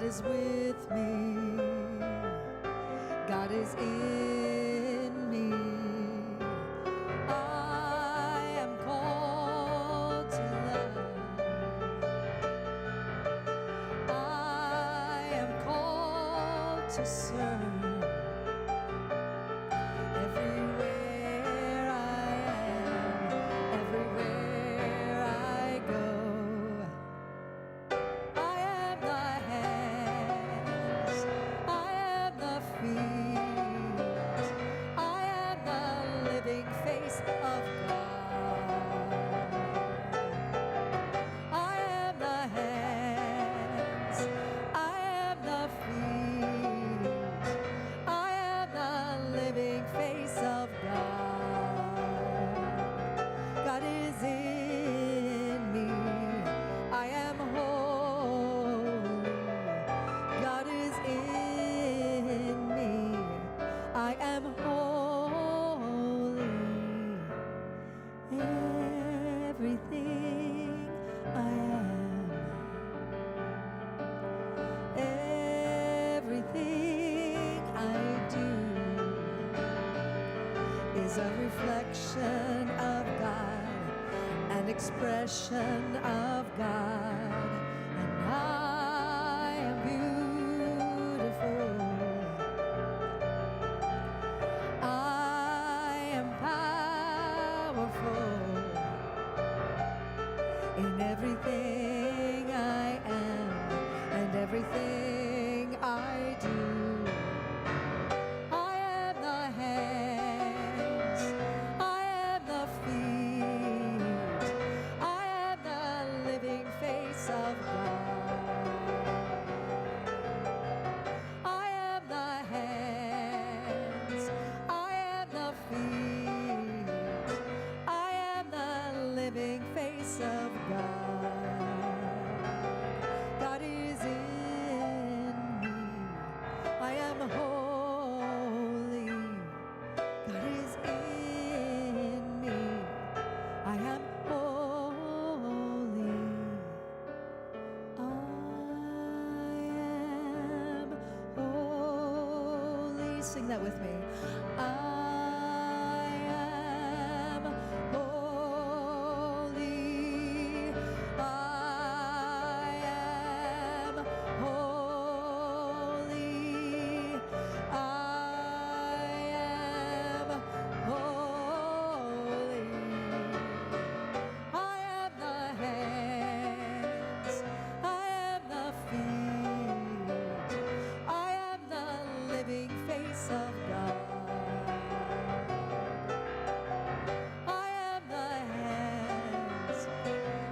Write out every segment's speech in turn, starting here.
is with me. God is in me. I am called to love. I am called to serve. Everywhere I am, everywhere I go, I am the hands, I am the feet, I am the living face of God. I am the hands, I am the feet, I am the living face of God. God is in me, I am holy. God is in me, I am holy. Everything I am, everything I do is a reflection of God, an expression of God, and I am beautiful. I am powerful in everything I am and everything I do. I am the hands, I am the feet, I am the living face of God. I am the hands, I am the feet, I am the living face of God. God is in me, I am holy. God is in me, I am holy. I am holy. Sing that with me. I am holy. I am holy. I am holy. I am the hands, I am the feet, I am the living face of God. I am the hands,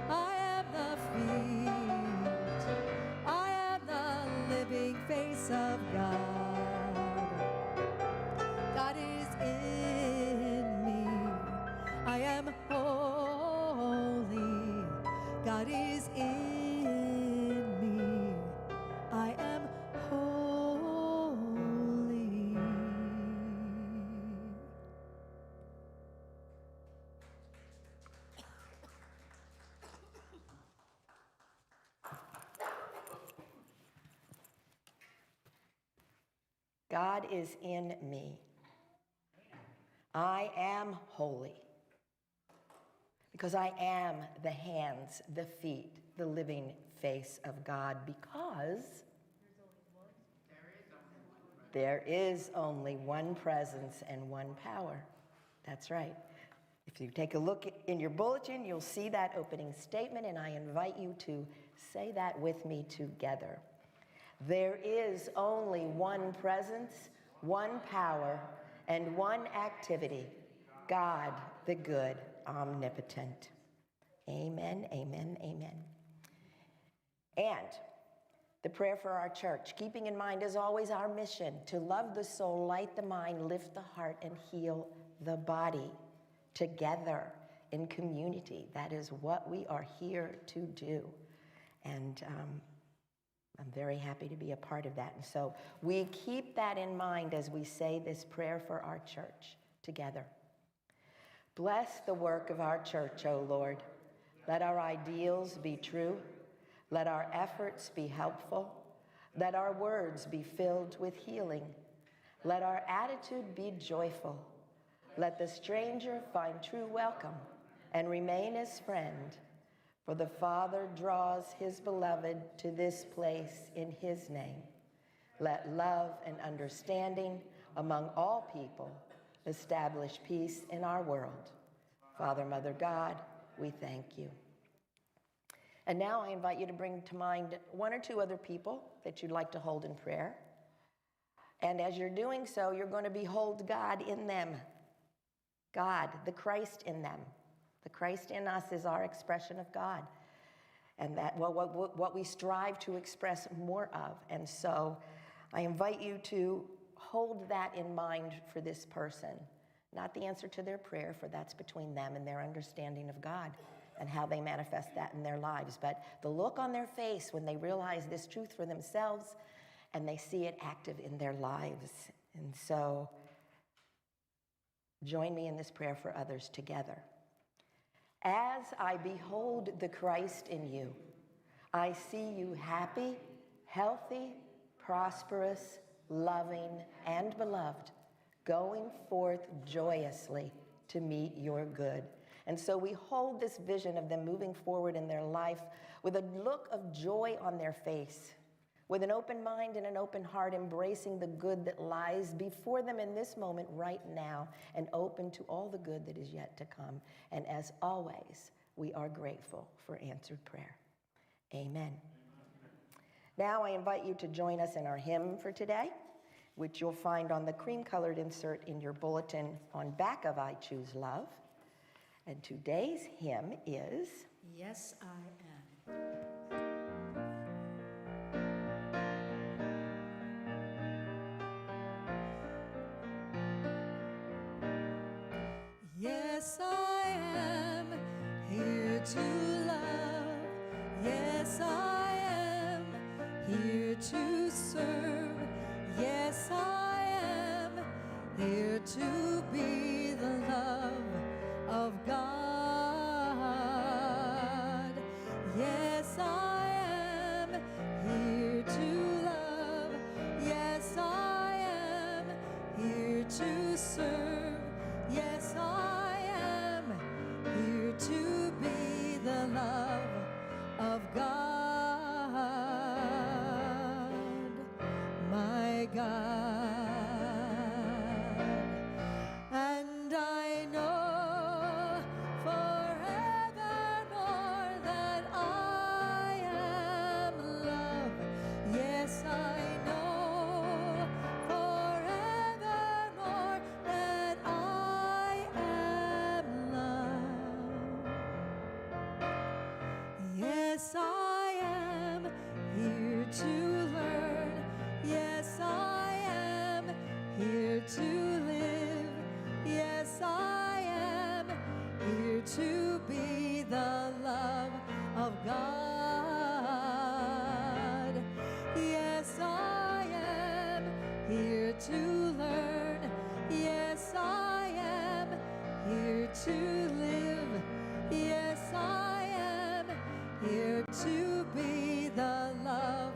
I am the feet, I am the living face of God. God is in me, I am holy. God is in me, I am holy. God is in me. I am holy. Because I am the hands, the feet, the living face of God. Because there is only one presence and one power. That's right. If you take a look in your bulletin, you'll see that opening statement, and I invite you to say that with me together. There is only one presence, one power, and one activity, God the good, omnipotent. Amen, amen, amen. And the prayer for our church, keeping in mind, as always, our mission to love the soul, light the mind, lift the heart, and heal the body together in community. That is what we are here to do. And I'm very happy to be a part of that. And so we keep that in mind as we say this prayer for our church together. Bless the work of our church, O Lord. Let our ideals be true. Let our efforts be helpful. Let our words be filled with healing. Let our attitude be joyful. Let the stranger find true welcome and remain his friend. For the Father draws his beloved to this place in his name. Let love and understanding among all people establish peace in our world. Father, Mother, God, we thank you. And now I invite you to bring to mind one or two other people that you'd like to hold in prayer. And as you're doing so, you're going to behold God in them. God, the Christ in them. The Christ in us is our expression of God. And that what we strive to express more of. And so I invite you to hold that in mind for this person. Not the answer to their prayer, for that's between them and their understanding of God and how they manifest that in their lives. But the look on their face when they realize this truth for themselves and they see it active in their lives. And so join me in this prayer for others together. As I behold the Christ in you, I see you happy, healthy, prosperous, loving, and beloved, going forth joyously to meet your good. And so we hold this vision of them moving forward in their life with a look of joy on their face, with an open mind and an open heart, embracing the good that lies before them in this moment right now, and open to all the good that is yet to come. And as always, we are grateful for answered prayer. Amen. Now I invite you to join us in our hymn for today, which you'll find on the cream-colored insert in your bulletin on back of I Choose Love. And today's hymn is Yes, I Am. Yes, I am here to love. Yes, I am here to serve. Yes, I am here to be the love of God. Yes, I am here to love. Yes, I am here to serve. Yes, I am here to be the love of God, my God. And I know forevermore that I am loved. Yes, I know forevermore that I am loved. Yes, I am here to learn. Yes, I am here to live. Yes, I am here to be the love of God. Yes, I am here to learn. Yes, I am here to live. Yes, I am here to be the love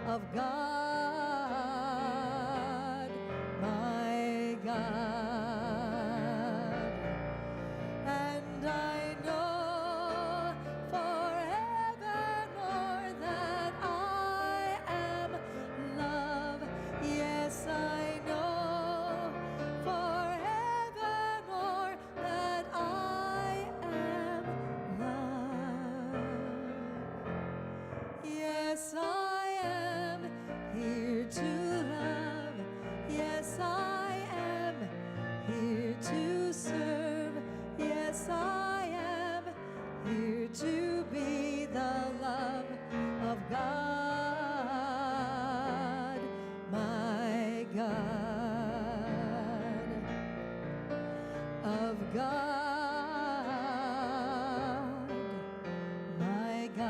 of God, my God. And I know forevermore that I am loved. Yes, I know forevermore that I am loved. Yes, I am here to love. Yes, I am here to serve. Yes, I am here to be the love of God, my God, of God, my God,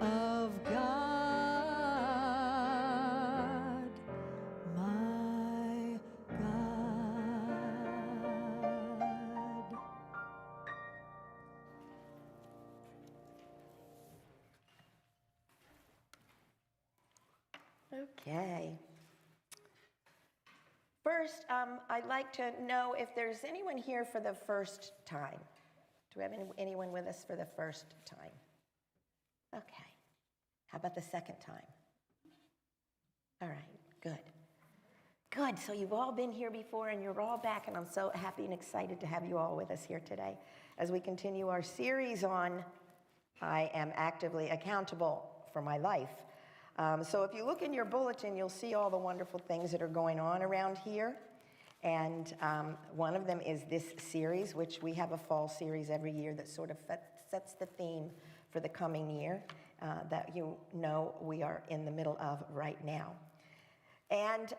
of God, my God. Okay. First, I'd like to know if there's anyone here for the first time. Do we have anyone with us for the first time? Okay. How about the second time? All right, good. Good, so you've all been here before and you're all back, and I'm so happy and excited to have you all with us here today as we continue our series on I Am Actively Accountable for My Life. So if you look in your bulletin, you'll see all the wonderful things that are going on around here. And one of them is this series, which we have a fall series every year that sort of sets the theme for the coming year that you know we are in the middle of right now. And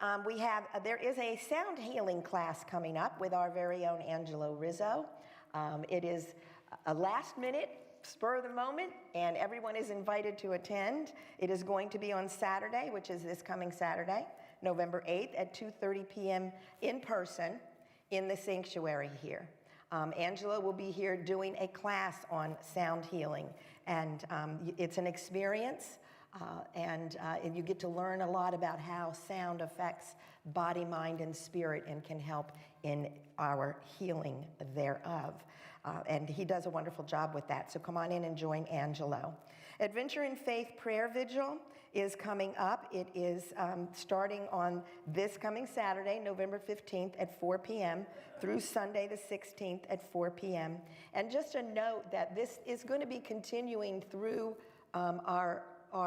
there is a sound healing class coming up with our very own Angelo Rizzo. It is a last minute, spur of the moment, and everyone is invited to attend. It is going to be on Saturday, which is this coming Saturday, November 8th at 2:30 p.m. in person in the sanctuary here. Angela will be here doing a class on sound healing, and it's an experience, and you get to learn a lot about how sound affects body, mind, and spirit and can help in our healing thereof. And he does a wonderful job with that, so come on in and join Angelo. Adventure in Faith Prayer Vigil is coming up. It is starting on this coming Saturday, November 15th at 4 p.m. through Sunday the 16th at 4 p.m. And just a note that this is going to be continuing through our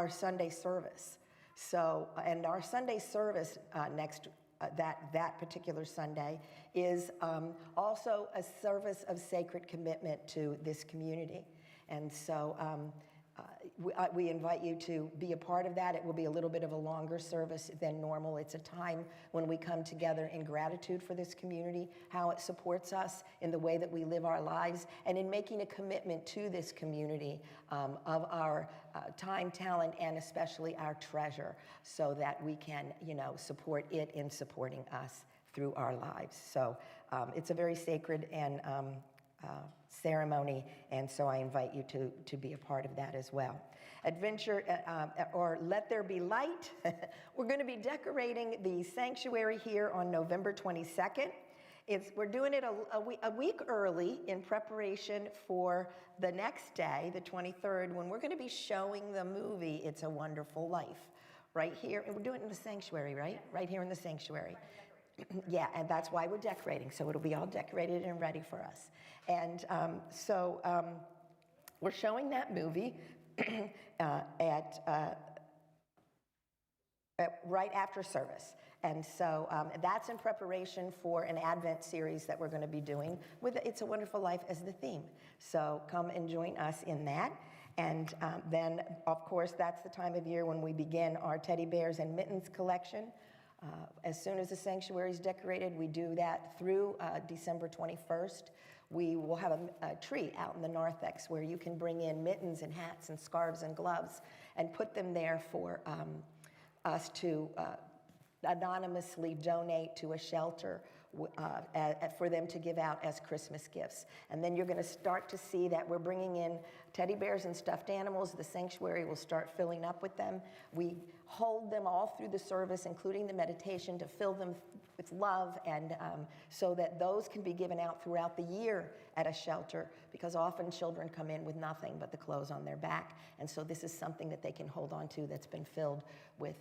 Sunday service. So, and our Sunday service that particular Sunday is also a service of sacred commitment to this community. And so we invite you to be a part of that. It will be a little bit of a longer service than normal. It's a time when we come together in gratitude for this community, how it supports us in the way that we live our lives, and in making a commitment to this community of our time, talent, and especially our treasure, so that we can, support it in supporting us through our lives. So it's a very sacred and ceremony, and so I invite you to be a part of that as well. Adventure, or Let There Be Light. We're going to be decorating the sanctuary here on November 22nd. We're doing it a week early in preparation for the next day, the 23rd, when we're going to be showing the movie It's a Wonderful Life right here. And we're doing it in the sanctuary, right? Right here in the sanctuary. Yeah, and that's why we're decorating, so it'll be all decorated and ready for us. And so we're showing that movie right after service. And so that's in preparation for an Advent series that we're going to be doing with It's a Wonderful Life as the theme. So come and join us in that. And then, of course, that's the time of year when we begin our teddy bears and mittens collection. As soon as the sanctuary is decorated, we do that through December 21st. We will have a tree out in the narthex where you can bring in mittens and hats and scarves and gloves and put them there for us to anonymously donate to a shelter for them to give out as Christmas gifts. And then you're going to start to see that we're bringing in teddy bears and stuffed animals. The sanctuary will start filling up with them. We hold them all through the service, including the meditation, to fill them with love, and so that those can be given out throughout the year at a shelter, because often children come in with nothing but the clothes on their back. And so this is something that they can hold on to that's been filled with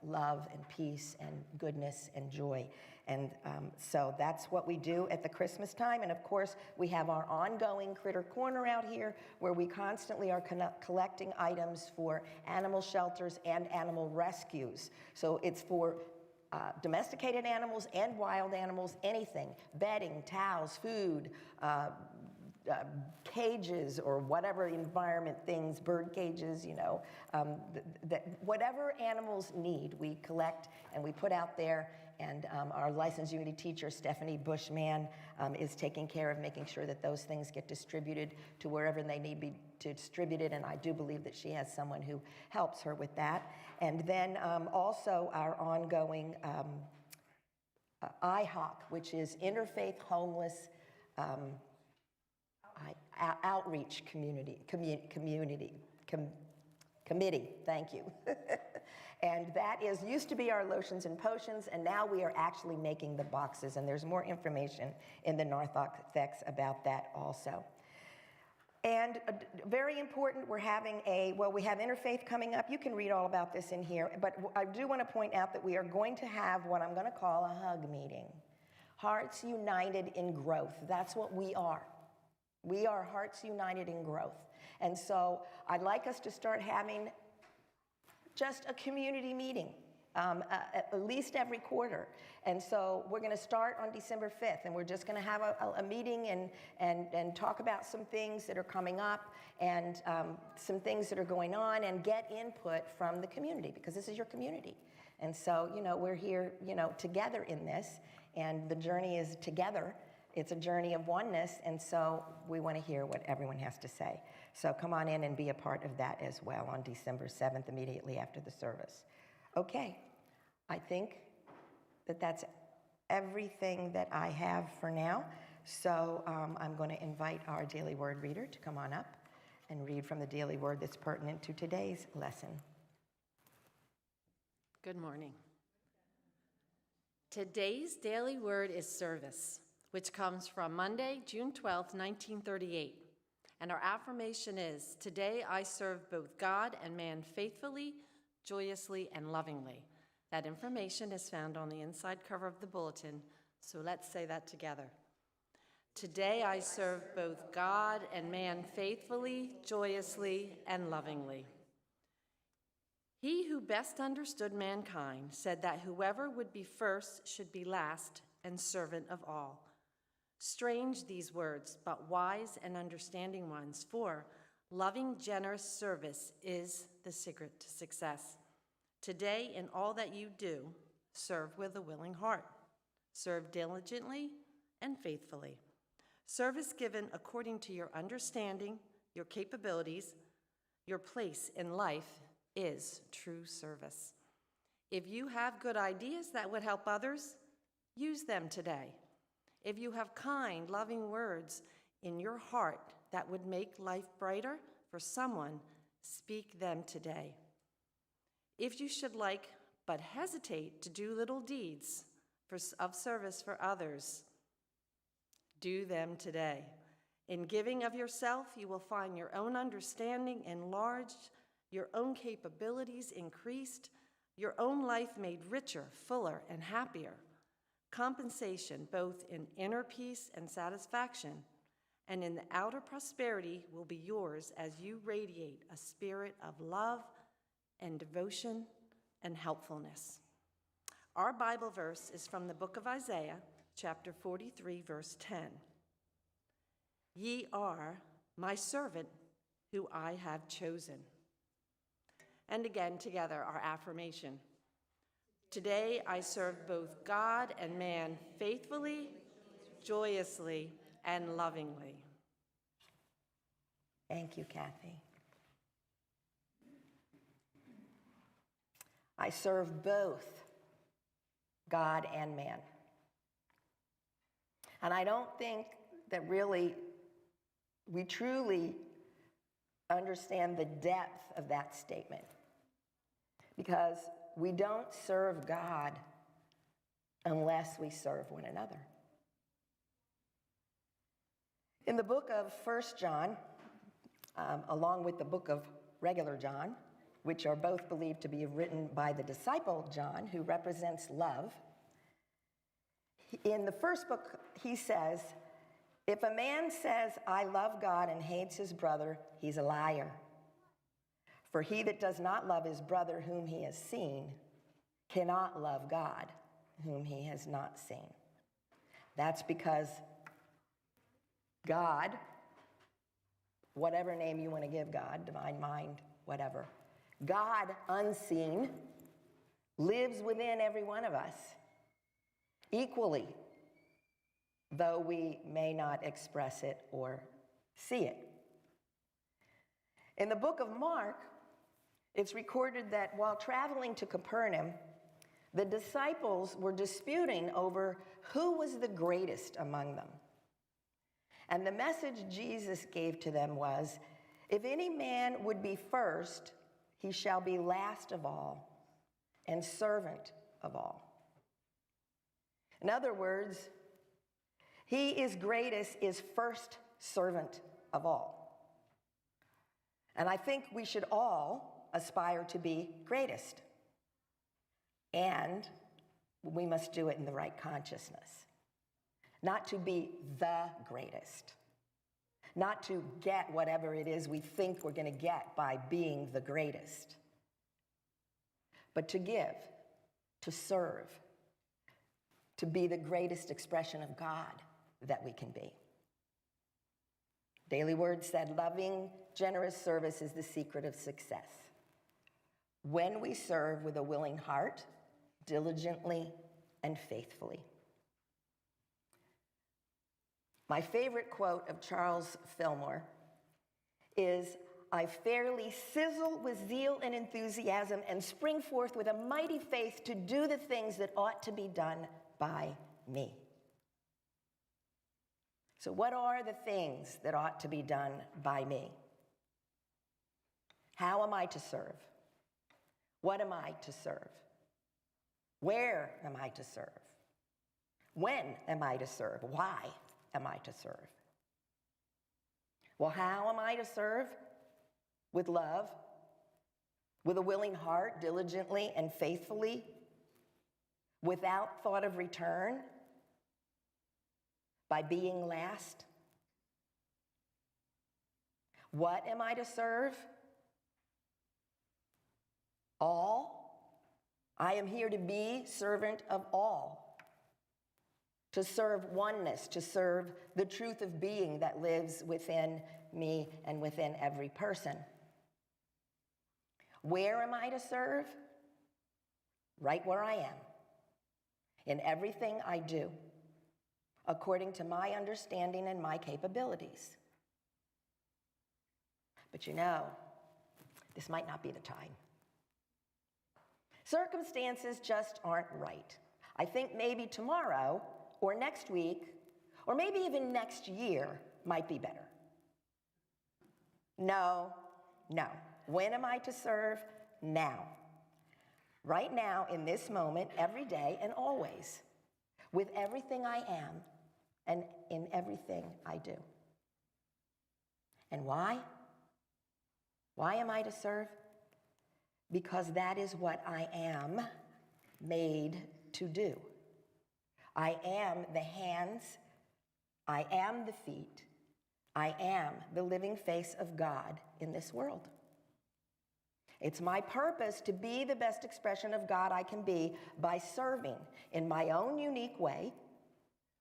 love and peace and goodness and joy. And so that's what we do at the Christmas time. And of course, we have our ongoing Critter Corner out here, where we constantly are collecting items for animal shelters and animal rescues. So it's for domesticated animals and wild animals, anything, bedding, towels, food, cages, or whatever environment things, bird cages, whatever animals need, we collect and we put out there. And our licensed Unity teacher, Stephanie Bushman, is taking care of making sure that those things get distributed to wherever they need to be distributed. And I do believe that she has someone who helps her with that. And then also our ongoing IHOC, which is Interfaith Homeless Outreach Committee. Thank you. And that used to be our lotions and potions, and now we are actually making the boxes, and there's more information in the narthex about that also. And very important, we have Interfaith coming up. You can read all about this in here, but I do want to point out that we are going to have what I'm going to call a hug meeting. Hearts United in Growth. That's what we are. We are Hearts United in Growth. And so I'd like us to start having just a community meeting, at least every quarter. And so we're going to start on December 5th, and we're just going to have a meeting and talk about some things that are coming up and some things that are going on, and get input from the community, because this is your community. And so, we're here, together in this, and the journey is together. It's a journey of oneness, and so we want to hear what everyone has to say. So come on in and be a part of that as well on December 7th, immediately after the service. Okay, I think that that's everything that I have for now. So I'm going to invite our Daily Word reader to come on up and read from the Daily Word that's pertinent to today's lesson. Good morning. Today's Daily Word is service, which comes from Monday, June 12th, 1938. And our affirmation is, today I serve both God and man faithfully, joyously, and lovingly. That information is found on the inside cover of the bulletin, so let's say that together. Today I serve both God and man faithfully, joyously, and lovingly. He who best understood mankind said that whoever would be first should be last and servant of all. Strange these words, but wise and understanding ones, for loving, generous service is the secret to success. Today, in all that you do, serve with a willing heart. Serve diligently and faithfully. Service given according to your understanding, your capabilities, your place in life is true service. If you have good ideas that would help others, use them today. If you have kind, loving words in your heart that would make life brighter for someone, speak them today. If you should like but hesitate to do little deeds of service for others, do them today. In giving of yourself, you will find your own understanding enlarged, your own capabilities increased, your own life made richer, fuller, and happier. Compensation, both in inner peace and satisfaction, and in the outer prosperity, will be yours as you radiate a spirit of love and devotion and helpfulness. Our Bible verse is from the book of Isaiah, chapter 43, verse 10. Ye are my servant who I have chosen. And again, together, our affirmation. Today I serve both God and man faithfully, joyously, and lovingly. Thank you, Kathy. I serve both God and man. And I don't think that really we truly understand the depth of that statement, because we don't serve God unless we serve one another. In the book of 1 John, along with the book of regular John, which are both believed to be written by the disciple John, who represents love, in the first book, he says, if a man says, I love God and hates his brother, he's a liar. For he that does not love his brother whom he has seen cannot love God whom he has not seen. That's because God, whatever name you want to give God, divine mind, whatever, God unseen lives within every one of us equally, though we may not express it or see it. In the book of Mark, it's recorded that while traveling to Capernaum, the disciples were disputing over who was the greatest among them. And the message Jesus gave to them was, if any man would be first, he shall be last of all and servant of all. In other words, he is greatest is first servant of all. And I think we should all aspire to be greatest. And we must do it in the right consciousness. Not to be the greatest. Not to get whatever it is we think we're going to get by being the greatest. But to give, to serve, to be the greatest expression of God that we can be. Daily Word said, loving, generous service is the secret of success. When we serve with a willing heart, diligently and faithfully. My favorite quote of Charles Fillmore is, I fairly sizzle with zeal and enthusiasm and spring forth with a mighty faith to do the things that ought to be done by me. So what are the things that ought to be done by me? How am I to serve? What am I to serve? Where am I to serve? When am I to serve? Why am I to serve? Well, how am I to serve? With love, with a willing heart, diligently and faithfully, without thought of return, by being last. What am I to serve? All. I am here to be servant of all. To serve oneness, to serve the truth of being that lives within me and within every person. Where am I to serve? Right where I am. In everything I do, according to my understanding and my capabilities. But you know, this might not be the time. Circumstances just aren't right. I think maybe tomorrow, or next week, or maybe even next year might be better. No. When am I to serve? Now. Right now, in this moment, every day, and always, with everything I am, and in everything I do. And why? Why am I to serve? Because that is what I am made to do. I am the hands, I am the feet, I am the living face of God in this world. It's my purpose to be the best expression of God I can be by serving in my own unique way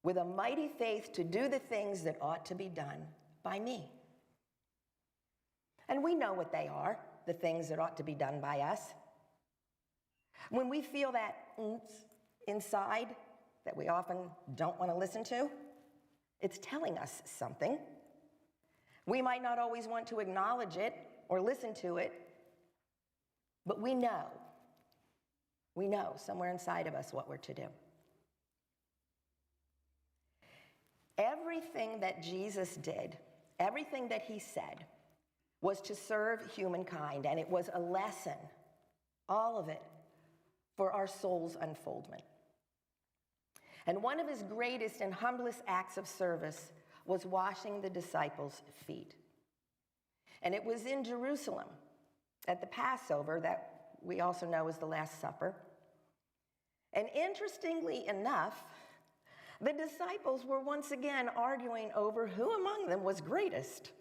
with a mighty faith to do the things that ought to be done by me. And we know what they are, the things that ought to be done by us. When we feel that inside that we often don't want to listen to, it's telling us something. We might not always want to acknowledge it or listen to it, but we know somewhere inside of us what we're to do. Everything that Jesus did, everything that he said, was to serve humankind, and it was a lesson, all of it, for our soul's unfoldment. And one of his greatest and humblest acts of service was washing the disciples' feet. And it was in Jerusalem at the Passover that we also know as the Last Supper. And interestingly enough, the disciples were once again arguing over who among them was greatest.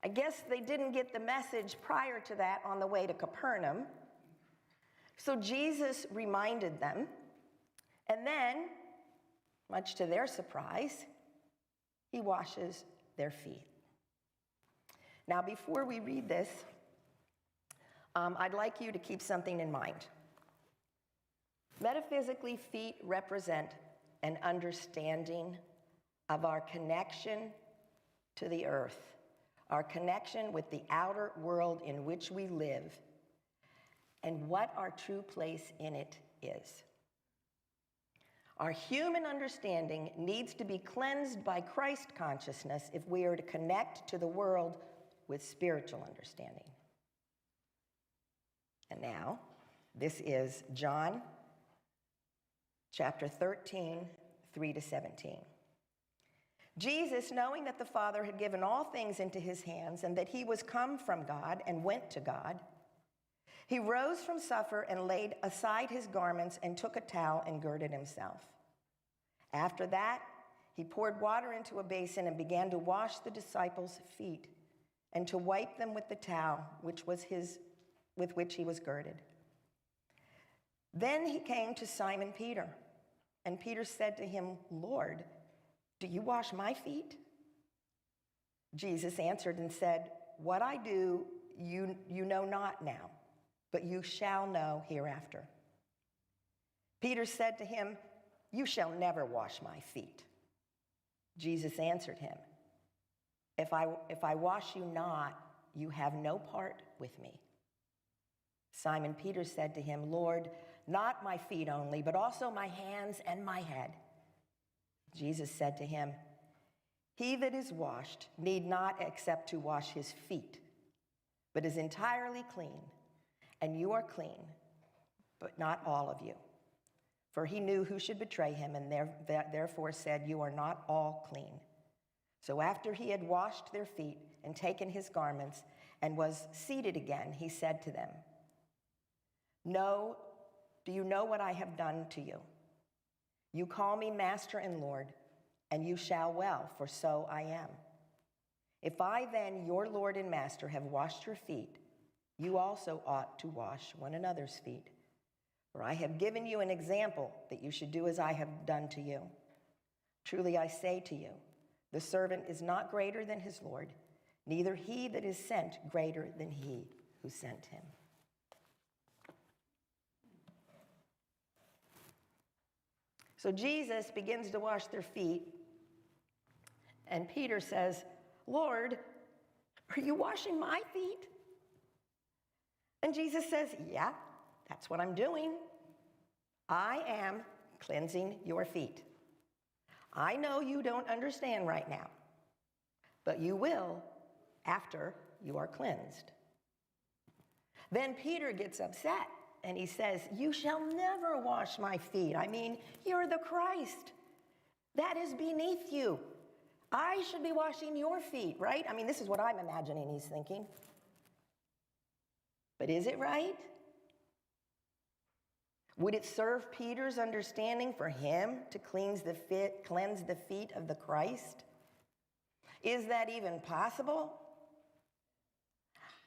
I guess they didn't get the message prior to that on the way to Capernaum. So Jesus reminded them, and then, much to their surprise, he washes their feet. Now, before we read this, I'd like you to keep something in mind. Metaphysically, feet represent an understanding of our connection to the earth, our connection with the outer world in which we live, and what our true place in it is. Our human understanding needs to be cleansed by Christ consciousness if we are to connect to the world with spiritual understanding. And now, This is John chapter 13, 3-17. Jesus, knowing that the Father had given all things into his hands and that he was come from God and went to God, he rose from supper and laid aside his garments and took a towel and girded himself. After that, he poured water into a basin and began to wash the disciples' feet and to wipe them with the towel with which he was girded. Then he came to Simon Peter, and Peter said to him, "Lord, do you wash my feet?" Jesus answered and said, "What I do, you know not now, but you shall know hereafter." Peter said to him, "You shall never wash my feet." Jesus answered him, If I wash you not, you have no part with me." Simon Peter said to him, "Lord, not my feet only, but also my hands and my head." Jesus said to him, "He that is washed need not except to wash his feet, but is entirely clean, and you are clean, but not all of you." For he knew who should betray him, and therefore said, "You are not all clean." So after he had washed their feet and taken his garments and was seated again, he said to them, Do you know what I have done to you? You call me Master and Lord, and you shall well, for so I am. If I then, your Lord and Master, have washed your feet, you also ought to wash one another's feet. For I have given you an example that you should do as I have done to you. Truly I say to you, the servant is not greater than his Lord, neither he that is sent greater than he who sent him. So Jesus begins to wash their feet, and Peter says, "Lord, are you washing my feet?" And Jesus says, "Yeah, that's what I'm doing. I am cleansing your feet. I know you don't understand right now, but you will after you are cleansed." Then Peter gets upset and he says, "You shall never wash my feet. I mean, you're the Christ. That is beneath you. I should be washing your feet, right?" I mean, this is what I'm imagining he's thinking. But is it right? Would it serve Peter's understanding for him to cleanse the feet of the Christ? Is that even possible?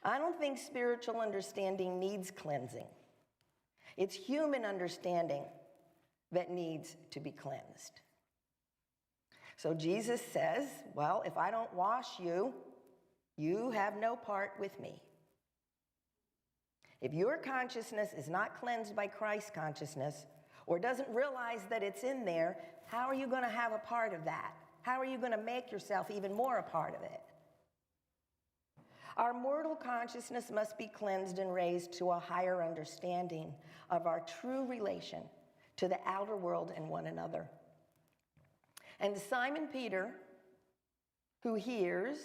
I don't think spiritual understanding needs cleansing. It's human understanding that needs to be cleansed. So Jesus says, well, if I don't wash you, you have no part with me. If your consciousness is not cleansed by Christ's consciousness or doesn't realize that it's in there, how are you going to have a part of that? How are you going to make yourself even more a part of it? Our mortal consciousness must be cleansed and raised to a higher understanding of our true relation to the outer world and one another. And Simon Peter, who hears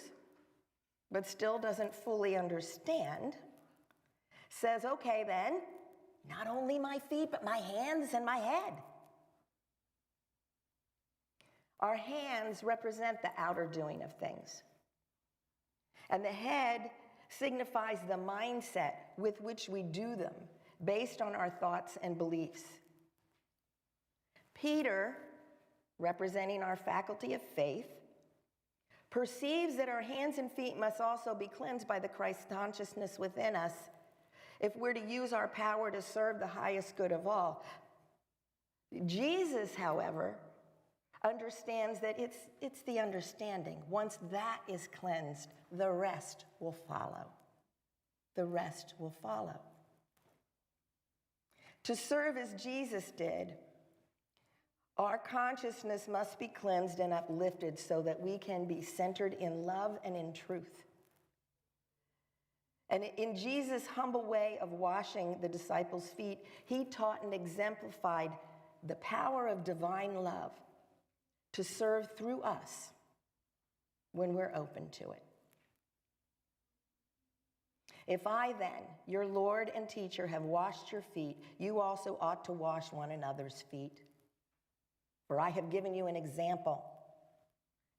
but still doesn't fully understand, says, "Okay then, not only my feet, but my hands and my head." Our hands represent the outer doing of things. And the head signifies the mindset with which we do them, based on our thoughts and beliefs. Peter, representing our faculty of faith, perceives that our hands and feet must also be cleansed by the Christ consciousness within us if we're to use our power to serve the highest good of all. Jesus, however, understands that it's the understanding. Once that is cleansed, the rest will follow. The rest will follow. To serve as Jesus did, our consciousness must be cleansed and uplifted so that we can be centered in love and in truth. And in Jesus' humble way of washing the disciples' feet, he taught and exemplified the power of divine love to serve through us when we're open to it. If I then, your Lord and teacher, have washed your feet, you also ought to wash one another's feet. For I have given you an example,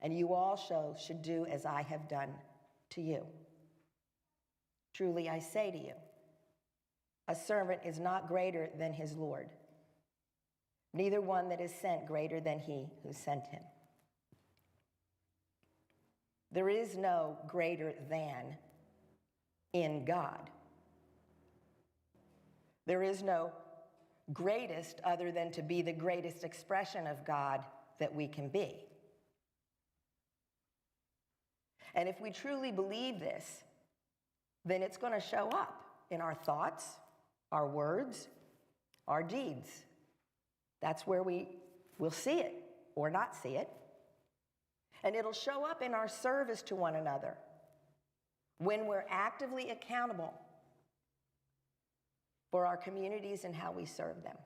and you also should do as I have done to you. Truly I say to you, a servant is not greater than his Lord, neither one that is sent greater than he who sent him. There is no greater than in God. There is no greatest other than to be the greatest expression of God that we can be. And if we truly believe this, then it's going to show up in our thoughts, our words, our deeds. That's where we will see it or not see it. And it'll show up in our service to one another when we're actively accountable for our communities and how we serve them.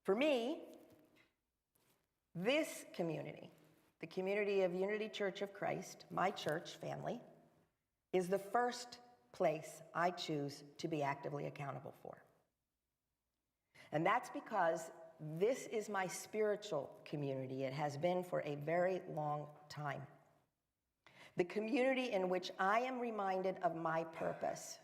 For me, this community, the community of Unity Church of Christ, my church family, is the first place I choose to be actively accountable for. And that's because this is my spiritual community. It has been for a very long time. The community in which I am reminded of my purpose.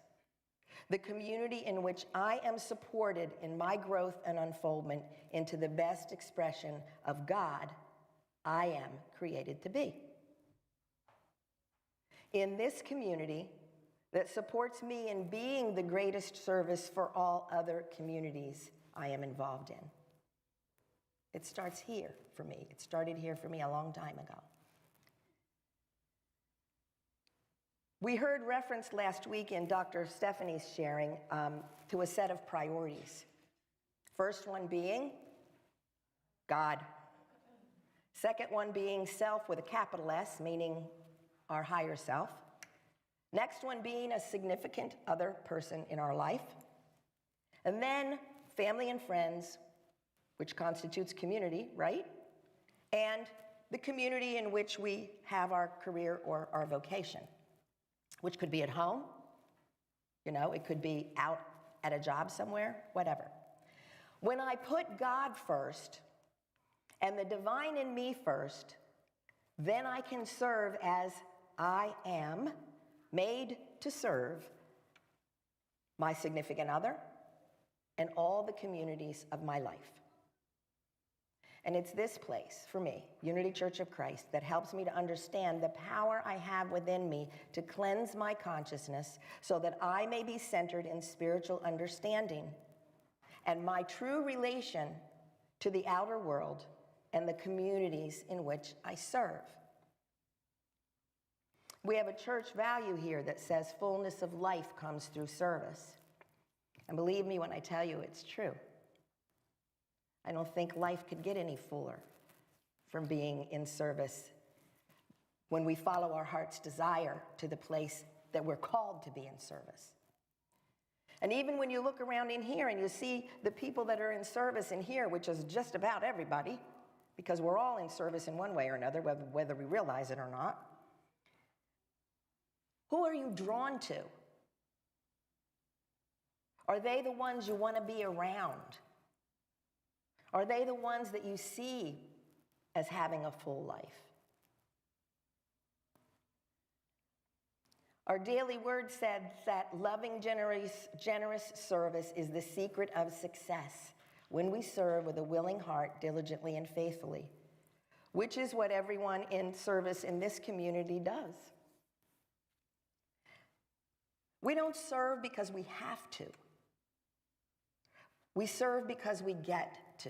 The community in which I am supported in my growth and unfoldment into the best expression of God I am created to be. In this community that supports me in being the greatest service for all other communities I am involved in. It starts here for me. It started here for me a long time ago. We heard reference last week in Dr. Stephanie's sharing to a set of priorities. First one being God. Second one being self with a capital S, meaning our higher self. Next one being a significant other person in our life. And then family and friends, which constitutes community, right? And the community in which we have our career or our vocation, which could be at home, it could be out at a job somewhere, whatever. When I put God first and the divine in me first, then I can serve as I am made to serve my significant other and all the communities of my life. And it's this place, for me, Unity Church of Christ, that helps me to understand the power I have within me to cleanse my consciousness so that I may be centered in spiritual understanding and my true relation to the outer world and the communities in which I serve. We have a church value here that says fullness of life comes through service. And believe me when I tell you it's true. I don't think life could get any fuller from being in service when we follow our heart's desire to the place that we're called to be in service. And even when you look around in here and you see the people that are in service in here, which is just about everybody, because we're all in service in one way or another, whether we realize it or not, who are you drawn to? Are they the ones you want to be around? Are they the ones that you see as having a full life? Our daily word said that loving, generous service is the secret of success when we serve with a willing heart, diligently and faithfully, which is what everyone in service in this community does. We don't serve because we have to. We serve because we get to.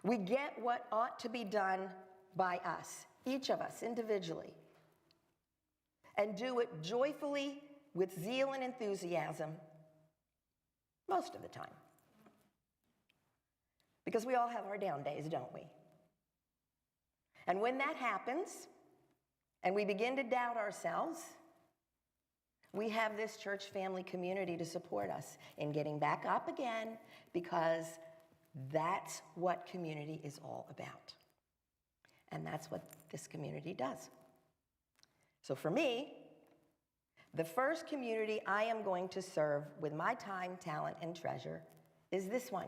We get what ought to be done by us, each of us individually, and do it joyfully with zeal and enthusiasm most of the time. Because we all have our down days, don't we? And when that happens, and we begin to doubt ourselves, we have this church family community to support us in getting back up again, because that's what community is all about. And that's what this community does. So for me, the first community I am going to serve with my time, talent, and treasure is this one,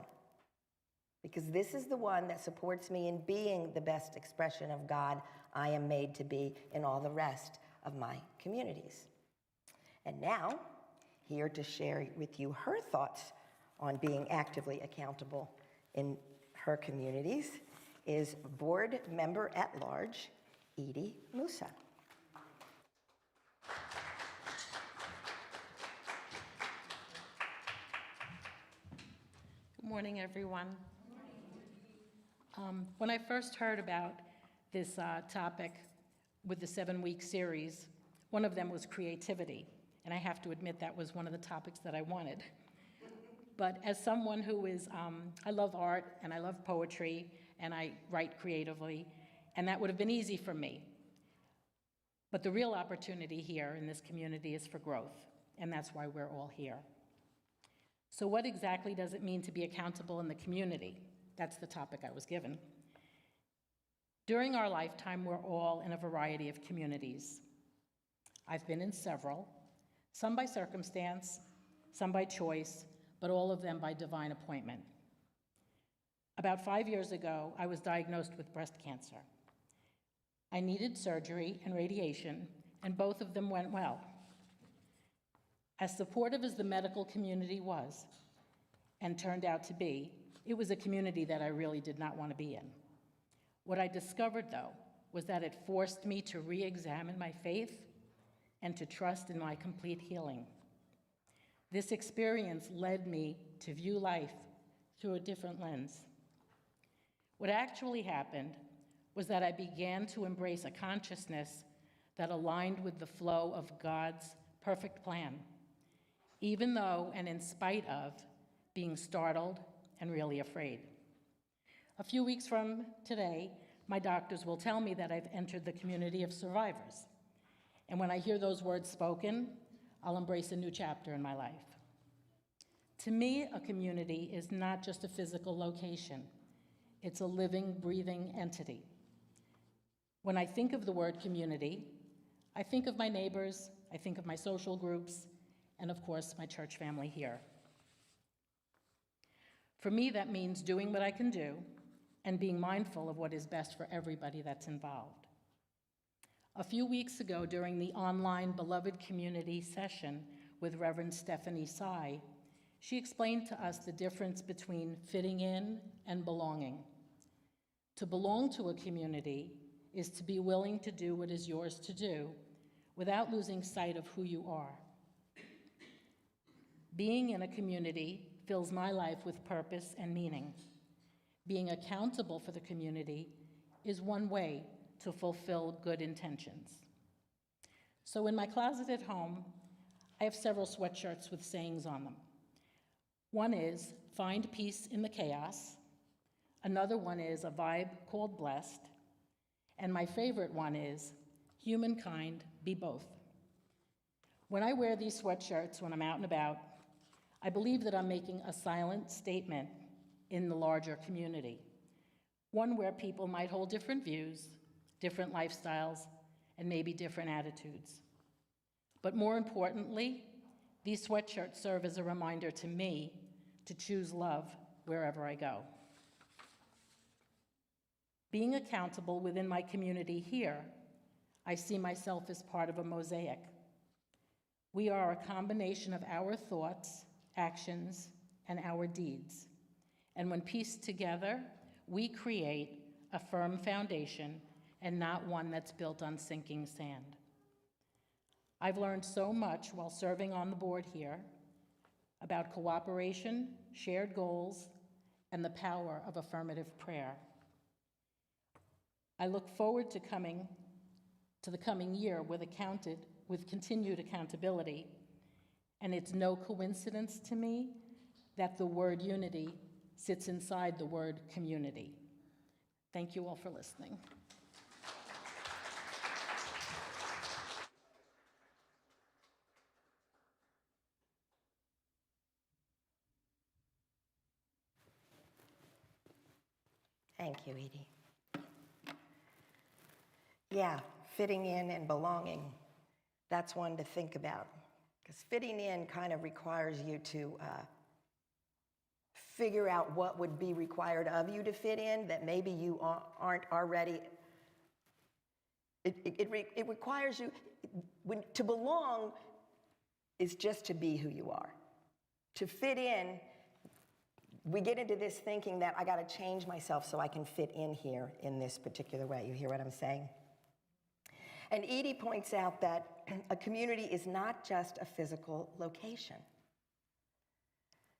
because this is the one that supports me in being the best expression of God I am made to be in all the rest of my communities. And now, here to share with you her thoughts on being actively accountable in her communities is board member at large, Edie Musa. Good morning, everyone. When I first heard about this topic with the 7-week series, one of them was creativity, and I have to admit that was one of the topics that I wanted. But as someone who is, I love art and I love poetry and I write creatively, and that would have been easy for me. But the real opportunity here in this community is for growth, and that's why we're all here. So what exactly does it mean to be accountable in the community? That's the topic I was given. During our lifetime, we're all in a variety of communities. I've been in several, some by circumstance, some by choice, but all of them by divine appointment. About 5 years ago, I was diagnosed with breast cancer. I needed surgery and radiation, and both of them went well. As supportive as the medical community was, and turned out to be, it was a community that I really did not want to be in. What I discovered, though, was that it forced me to re-examine my faith and to trust in my complete healing. This experience led me to view life through a different lens. What actually happened was that I began to embrace a consciousness that aligned with the flow of God's perfect plan, even though and in spite of being startled and really afraid. A few weeks from today, my doctors will tell me that I've entered the community of survivors. And when I hear those words spoken, I'll embrace a new chapter in my life. To me, a community is not just a physical location. It's a living, breathing entity. When I think of the word community, I think of my neighbors, I think of my social groups, and of course, my church family here. For me, that means doing what I can do and being mindful of what is best for everybody that's involved. A few weeks ago, during the online Beloved Community session with Reverend Stephanie Sy, she explained to us the difference between fitting in and belonging. To belong to a community is to be willing to do what is yours to do without losing sight of who you are. Being in a community fills my life with purpose and meaning. Being accountable for the community is one way to fulfill good intentions. So in my closet at home, I have several sweatshirts with sayings on them. One is, find peace in the chaos. Another one is a vibe called blessed. And my favorite one is, humankind be both. When I wear these sweatshirts when I'm out and about, I believe that I'm making a silent statement in the larger community, one where people might hold different views, different lifestyles, and maybe different attitudes. But more importantly, these sweatshirts serve as a reminder to me to choose love wherever I go. Being accountable within my community here, I see myself as part of a mosaic. We are a combination of our thoughts, actions, and our deeds. And when pieced together, we create a firm foundation and not one that's built on sinking sand. I've learned so much while serving on the board here about cooperation, shared goals, and the power of affirmative prayer. I look forward to the coming year with continued accountability, and it's no coincidence to me that the word unity sits inside the word community. Thank you all for listening. Thank you, Edie. Yeah, fitting in and belonging. That's one to think about, because fitting in kind of requires you to figure out what would be required of you to fit in that maybe you aren't already. It requires you, to belong is just to be who you are. To fit in, we get into this thinking that I got to change myself so I can fit in here in this particular way. You hear what I'm saying? And Edie points out that a community is not just a physical location.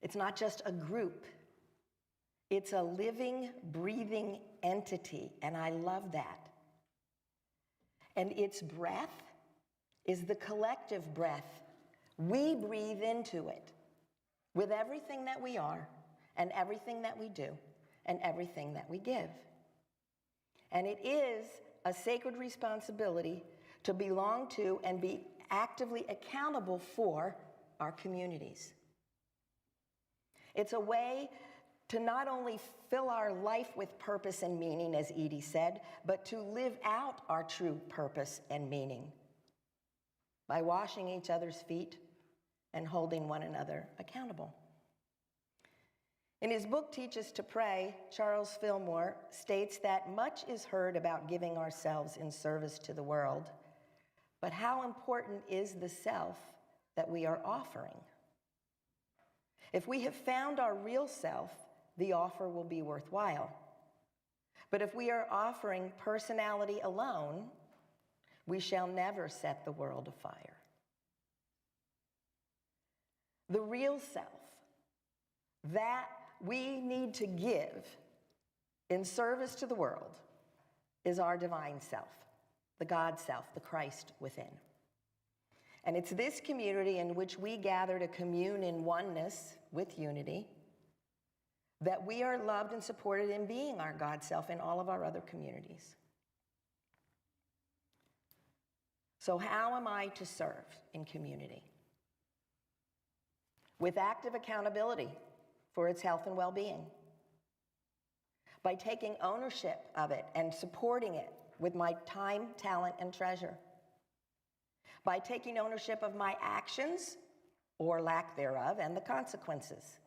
It's not just a group. It's a living, breathing entity, and I love that. And its breath is the collective breath. We breathe into it with everything that we are and everything that we do and everything that we give. And it is a sacred responsibility to belong to and be actively accountable for our communities. It's a way to not only fill our life with purpose and meaning, as Edie said, but to live out our true purpose and meaning by washing each other's feet and holding one another accountable. In his book, Teach Us to Pray, Charles Fillmore states that much is heard about giving ourselves in service to the world, but how important is the self that we are offering? If we have found our real self, the offer will be worthwhile. But if we are offering personality alone, we shall never set the world afire. The real self that we need to give in service to the world is our divine self, the God self, the Christ within. And it's this community in which we gather to commune in oneness with unity, that we are loved and supported in being our God self in all of our other communities. So how am I to serve in community? With active accountability for its health and well-being, by taking ownership of it and supporting it with my time, talent, and treasure, by taking ownership of my actions or lack thereof and the consequences,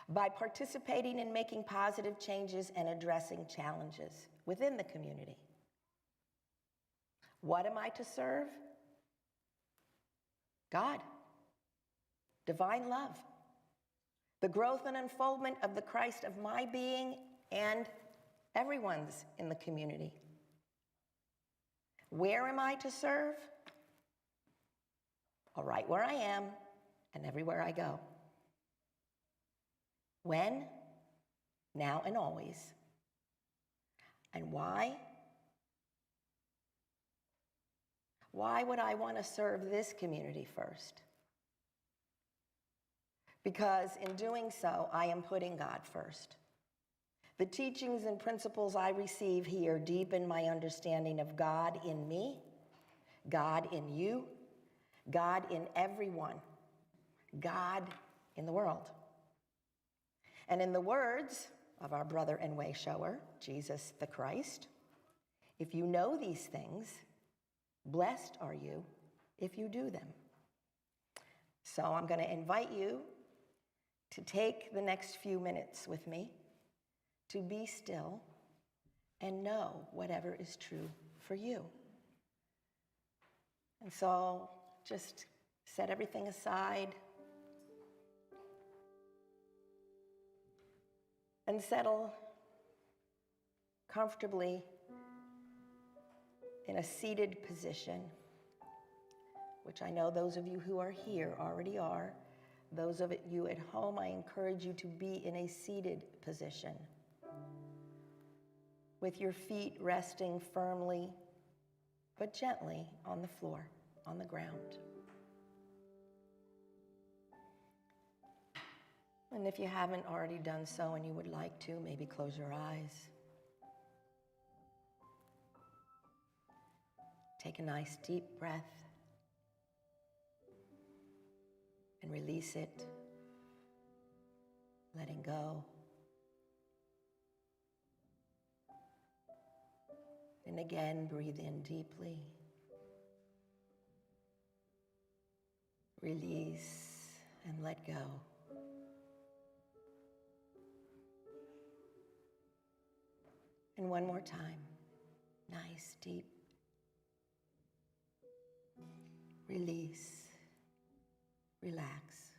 by participating in making positive changes and addressing challenges within the community. What am I to serve? God, divine love, the growth and unfoldment of the Christ of my being and everyone's in the community. Where am I to serve? All right, where I am and everywhere I go. When? Now and always. And why? Why would I want to serve this community first? Because in doing so, I am putting God first. The teachings and principles I receive here deepen my understanding of God in me, God in you, God in everyone, God in the world. And in the words of our brother and way shower, Jesus the Christ, if you know these things, blessed are you if you do them. So I'm going to invite you to take the next few minutes with me, to be still and know whatever is true for you. And so just set everything aside and settle comfortably in a seated position, which I know those of you who are here already are. Those of you at home, I encourage you to be in a seated position with your feet resting firmly but gently on the floor, on the ground. And if you haven't already done so and you would like to, maybe close your eyes. Take a nice deep breath and release it, letting go. And again, breathe in deeply Release and let go. And one more time. Nice, deep. Release. Relax.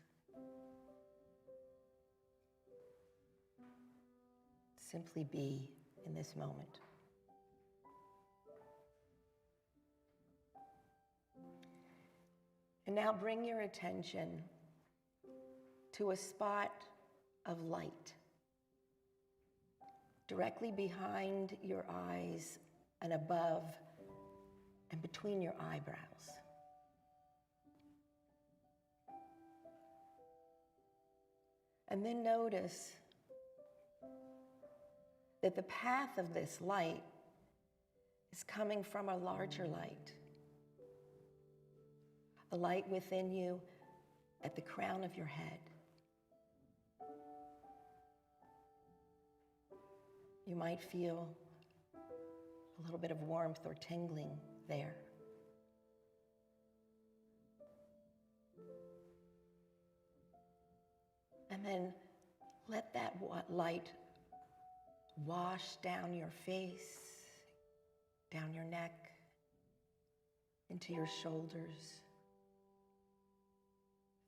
Simply be in this moment. And now bring your attention to a spot of light directly behind your eyes and above and between your eyebrows. And then notice that the path of this light is coming from a larger light, a light within you at the crown of your head. You might feel a little bit of warmth or tingling there. And then let that light wash down your face, down your neck, into your shoulders,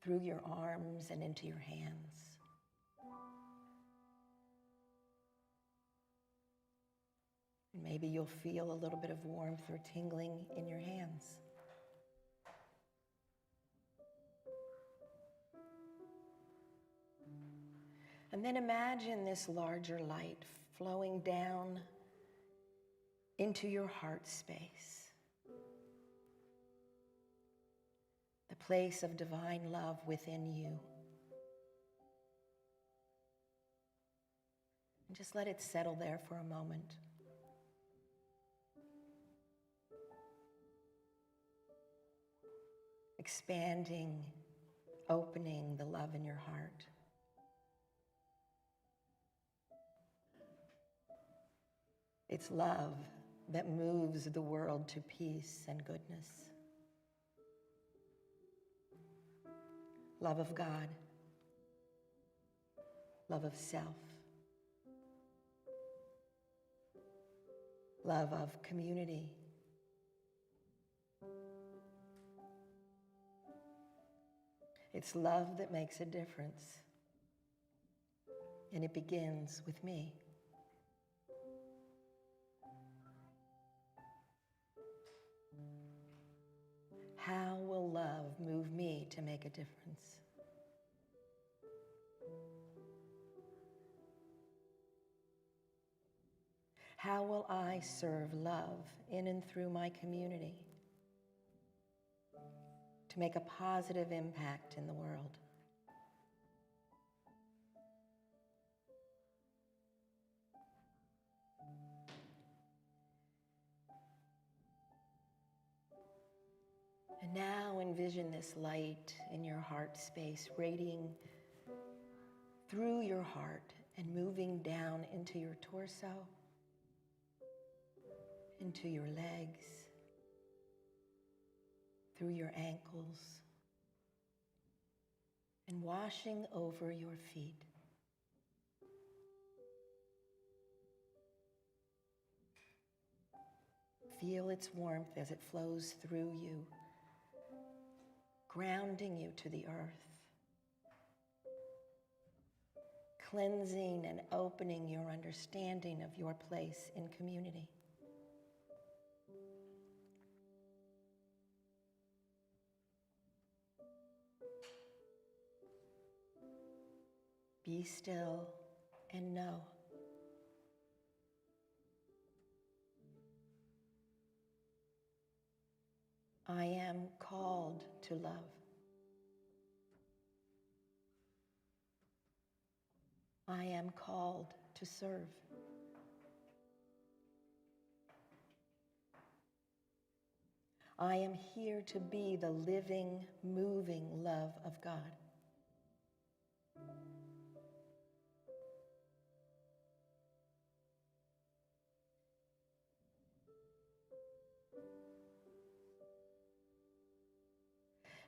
through your arms and into your hands. And maybe you'll feel a little bit of warmth or tingling in your hands. And then imagine this larger light flowing down into your heart space, the place of divine love within you. And just let it settle there for a moment. Expanding, opening the love in your heart. It's love that moves the world to peace and goodness. Love of God, love of self, love of community. It's love that makes a difference, and it begins with me. How will love move me to make a difference? How will I serve love in and through my community to make a positive impact in the world? And now envision this light in your heart space radiating through your heart and moving down into your torso, into your legs, through your ankles, and washing over your feet. Feel its warmth as it flows through you, grounding you to the earth, cleansing and opening your understanding of your place in community. Be still and know. I am called to love. I am called to serve. I am here to be the living, moving love of God.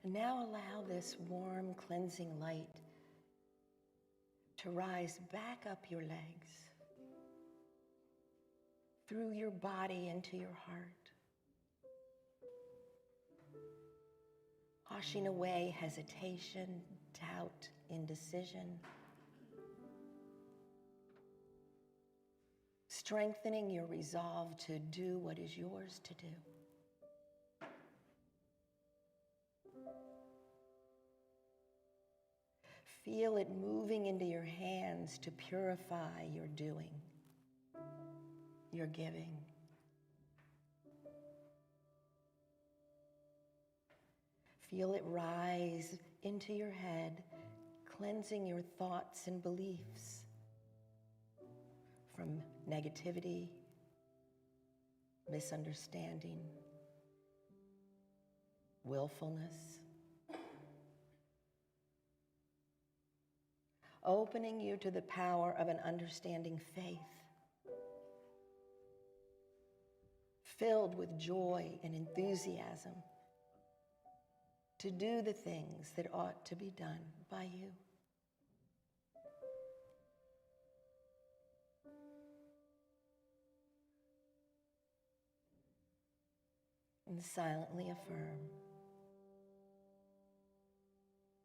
And now allow this warm, cleansing light to rise back up your legs, through your body into your heart, washing away hesitation, doubt, indecision, strengthening your resolve to do what is yours to do. Feel it moving into your hands to purify your doing, your giving. Feel it rise into your head, cleansing your thoughts and beliefs from negativity, misunderstanding, willfulness. Opening you to the power of an understanding faith, filled with joy and enthusiasm to do the things that ought to be done by you. And silently affirm,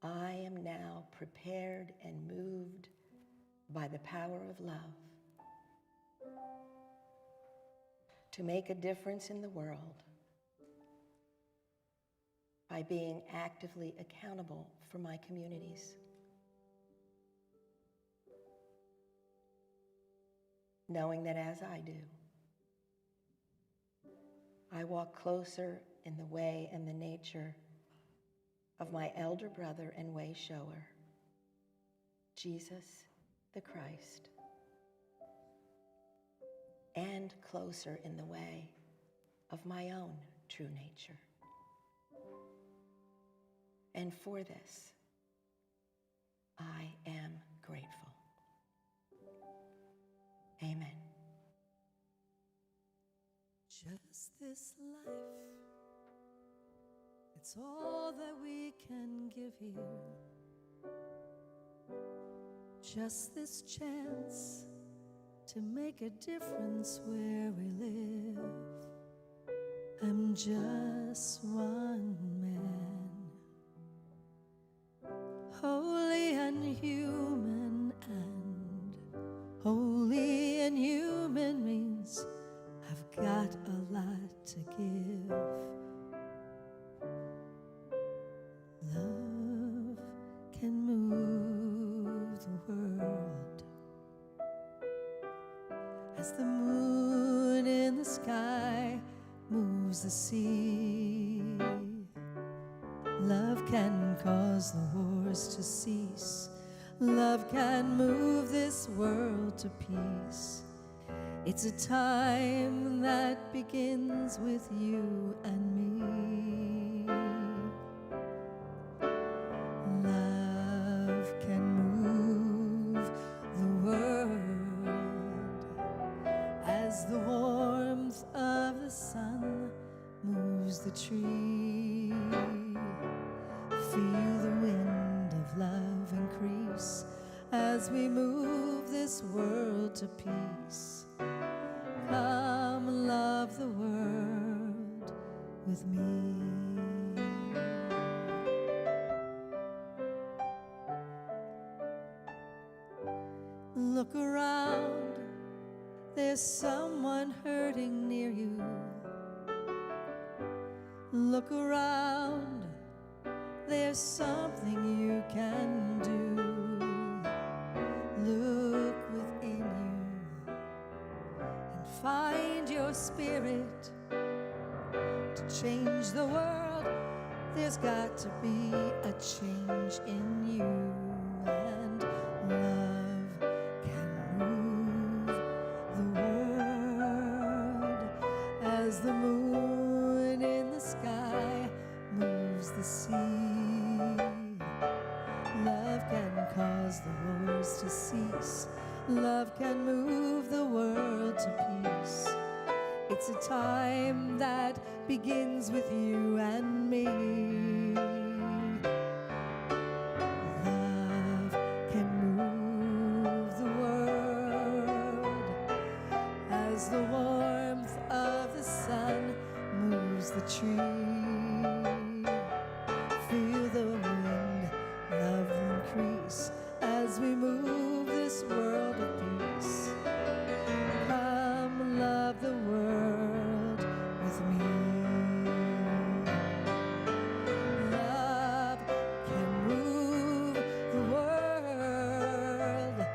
I am now prepared and moved by the power of love to make a difference in the world by being actively accountable for my communities. Knowing that as I do, I walk closer in the way and the nature of my elder brother and way shower, Jesus the Christ, and closer in the way of my own true nature. And for this, I am grateful. Amen. Just this life, it's all that we can give here. Just this chance to make a difference where we live. I'm just one man, holy and human, and holy and human means I've got a lot to give. Love can move the world as the moon in the sky moves the sea. Love can cause the wars to cease. Love can move this world to peace. It's a time that begins with you and me. Love can move the world as the warmth of the sun moves the tree. Feel the wind of love increase as we move this world to peace. Come love the world with me. Look around, there's someone hurting near you. Look around, there's something you can do. Look within you and find your spirit to change the world. There's got to be a change in you, and love can move the world as the moon in the sky moves the sea. Love can cause the wars to cease. Love can move the world to peace. It's a time that begins with you and me. as the warmth of the sun moves the tree. Feel the wind, love increase as we move this world of peace. Come, love the world with me. Love can move the world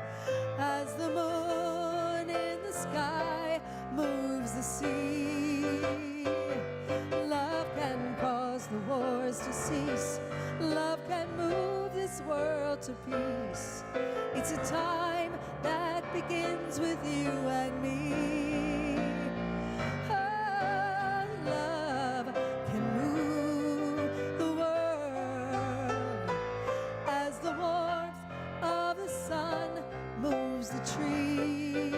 as the moon in the sky moves the sea. Love can cause the wars to cease. Love can move this world to peace. It's a time that begins with you and me. Oh, love can move the world as the warmth of the sun moves the tree.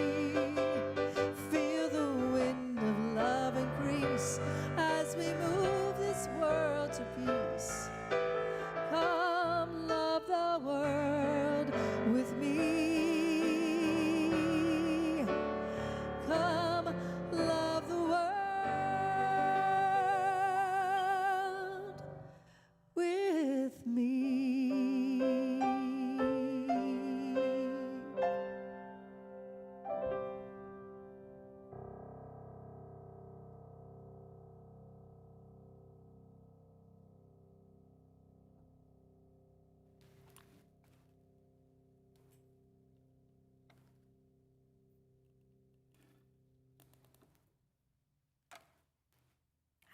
Feel the wind of love increase as we move this world to peace. Come, love the world with me. Come, love the world with me.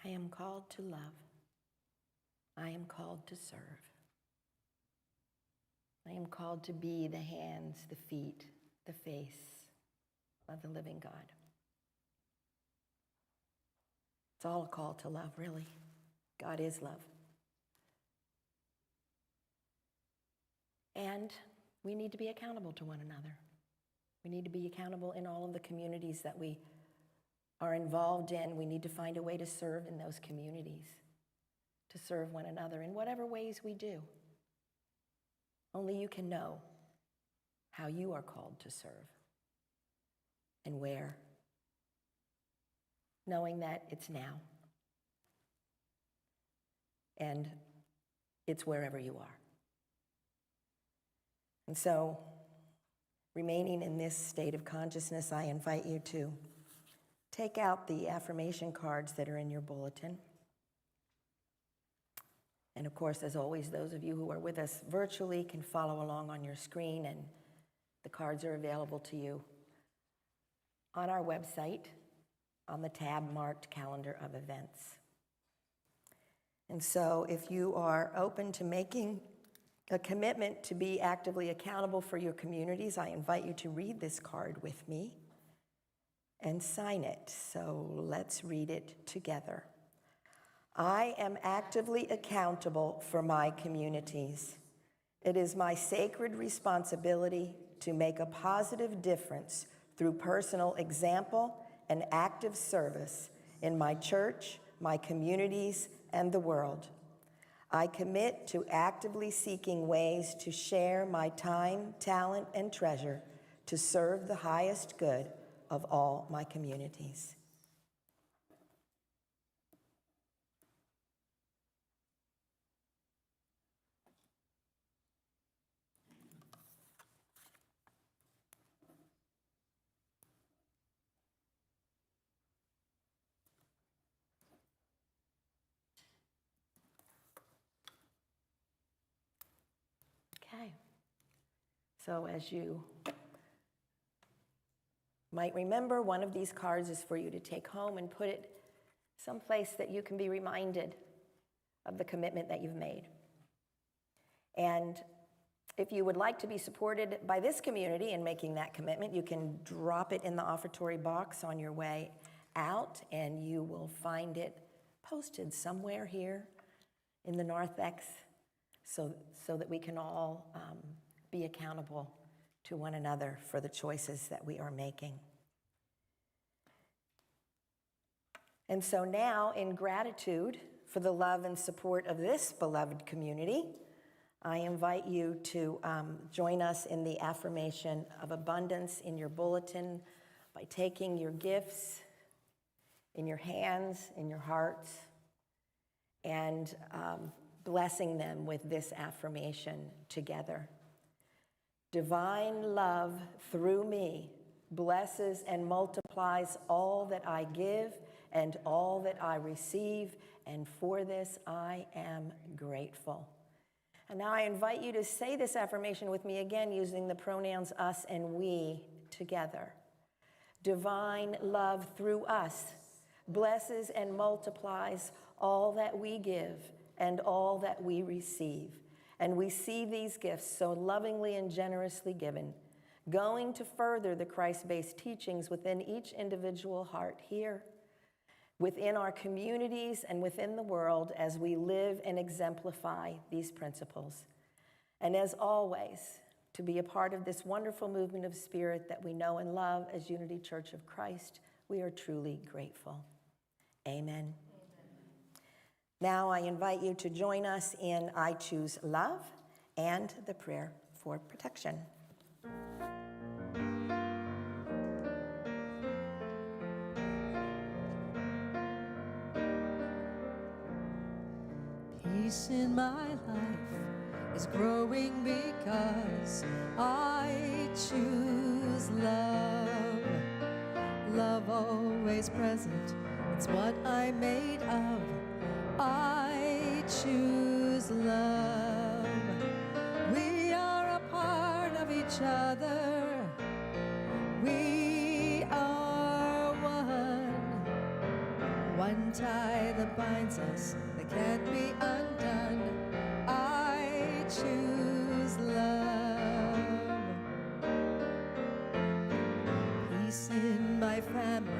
I am called to love. I am called to serve. I am called to be the hands, the feet, the face of the living God. It's all a call to love, really. God is love. And we need to be accountable to one another. We need to be accountable in all of the communities that we are involved in. We need to find a way to serve in those communities, to serve one another in whatever ways we do. Only you can know how you are called to serve and where, knowing that it's now and it's wherever you are. And so, remaining in this state of consciousness, I invite you to take out the affirmation cards that are in your bulletin. And of course, as always, those of you who are with us virtually can follow along on your screen, and the cards are available to you on our website on the tab marked Calendar of Events. And so if you are open to making a commitment to be actively accountable for your communities, I invite you to read this card with me and sign it. So let's read it together. I am actively accountable for my communities. It is my sacred responsibility to make a positive difference through personal example and active service in my church, my communities, and the world. I commit to actively seeking ways to share my time, talent, and treasure to serve the highest good of all my communities. Okay. So as you might remember, one of these cards is for you to take home and put it someplace that you can be reminded of the commitment that you've made. And if you would like to be supported by this community in making that commitment, you can drop it in the offertory box on your way out, and you will find it posted somewhere here in the narthex so that we can all be accountable to one another for the choices that we are making. And so now, in gratitude for the love and support of this beloved community, I invite you to join us in the affirmation of abundance in your bulletin by taking your gifts in your hands, in your hearts, and blessing them with this affirmation together. Divine love through me blesses and multiplies all that I give and all that I receive, and for this I am grateful. And now I invite you to say this affirmation with me again using the pronouns us and we together. Divine love through us blesses and multiplies all that we give and all that we receive. And we see these gifts so lovingly and generously given, going to further the Christ-based teachings within each individual heart here, within our communities, and within the world as we live and exemplify these principles. And as always, to be a part of this wonderful movement of spirit that we know and love as Unity Church of Christ, we are truly grateful. Amen. Now I invite you to join us in I Choose Love and the prayer for protection. Peace in my life is growing because I choose love. Love always present, it's what I'm made of. I choose love. We are a part of each other. We are one. One tie that binds us that can't be undone. I choose love. Peace in my family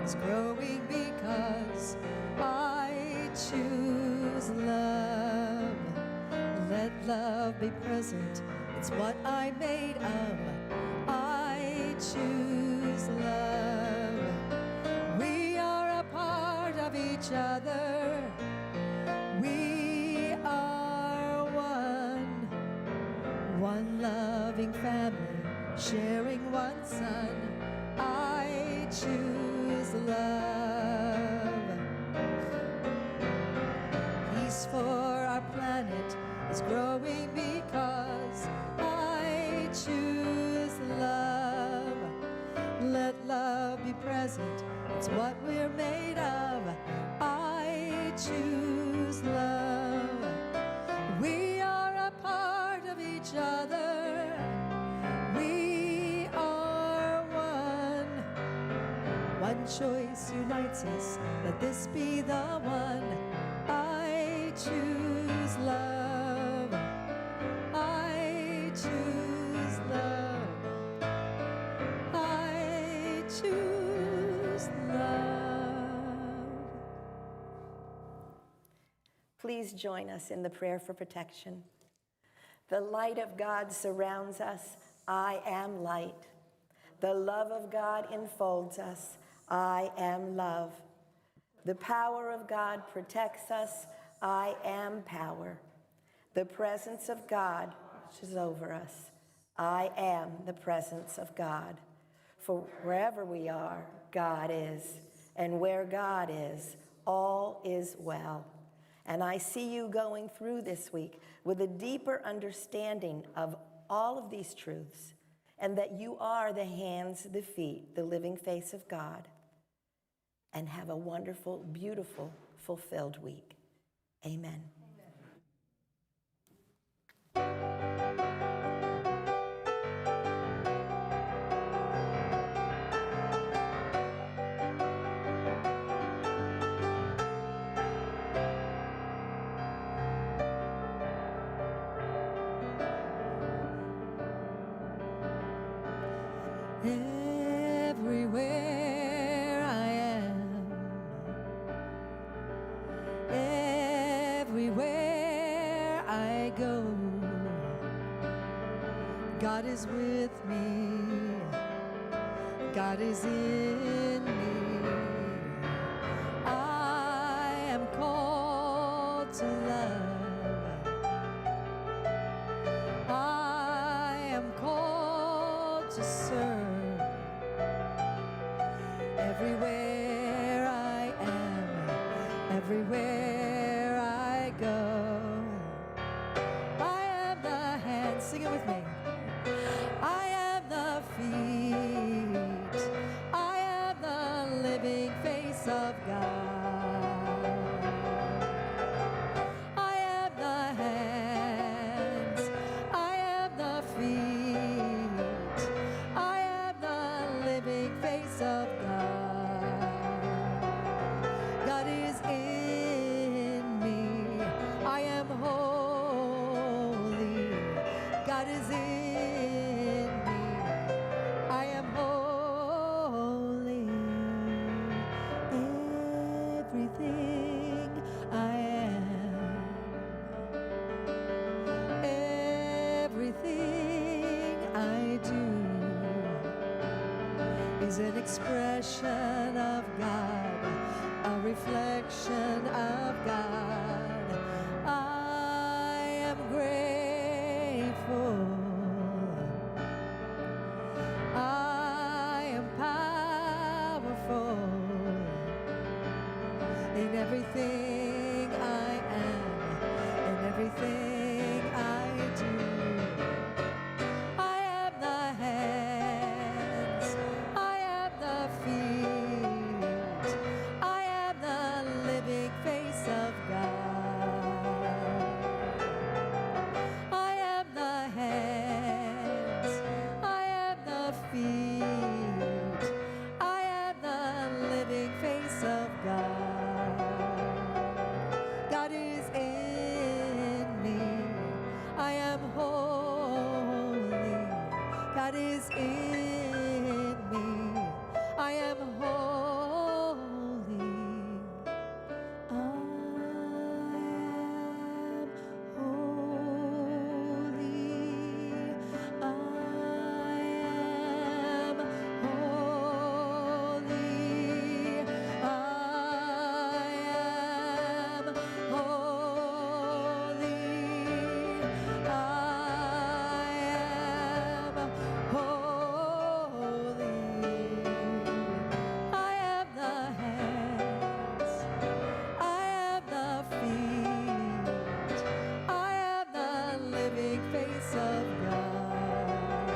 is growing because I choose love. Let love be present, it's what I'm made of. I choose love. We are a part of each other. We are one. One loving family, sharing one son. I choose love. Peace for our planet is growing because I choose love. Let love be present, it's what we're made of. I choose love. We are a part of each other. We are one. One choice unites us, let this be the one. I choose love. I choose love. I choose love. Please join us in the prayer for protection. The light of God surrounds us. I am light. The love of God enfolds us. I am love. The power of God protects us. I am power. The presence of God watches over us. I am the presence of God. For wherever we are, God is. And where God is, all is well. And I see you going through this week with a deeper understanding of all of these truths, and that you are the hands, the feet, the living face of God. And have a wonderful, beautiful, fulfilled week. Amen. Everywhere I am, everywhere I go, God is with me, God is in me. I am called to love. I am called to serve. everywhere I go. I am the hands, sing it with me. I am the feet, I am the living face of God. I am the hands, I am the feet, I am the living face of God. God is in me, I am holy. God is in me, I am holy. Everything I am, everything I do is an expression of God, a reflection of God. I am grateful. I am powerful in everything I am, in everything I do. I am the hands, I am the feet, I am the living face of God. I am the hands, I am the feet, I am the living face of God. God is in me, I am holy. God is in me, I am holy. I am holy. I am holy. I am holy. I am holy. I am the hands, I am the feet, I am the living face of God.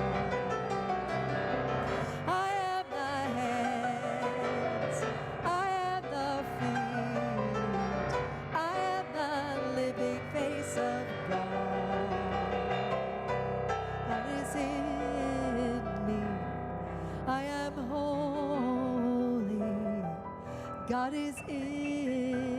I am the hands, I am the feet, I am the living face of God. God is in me, I am holy. God is in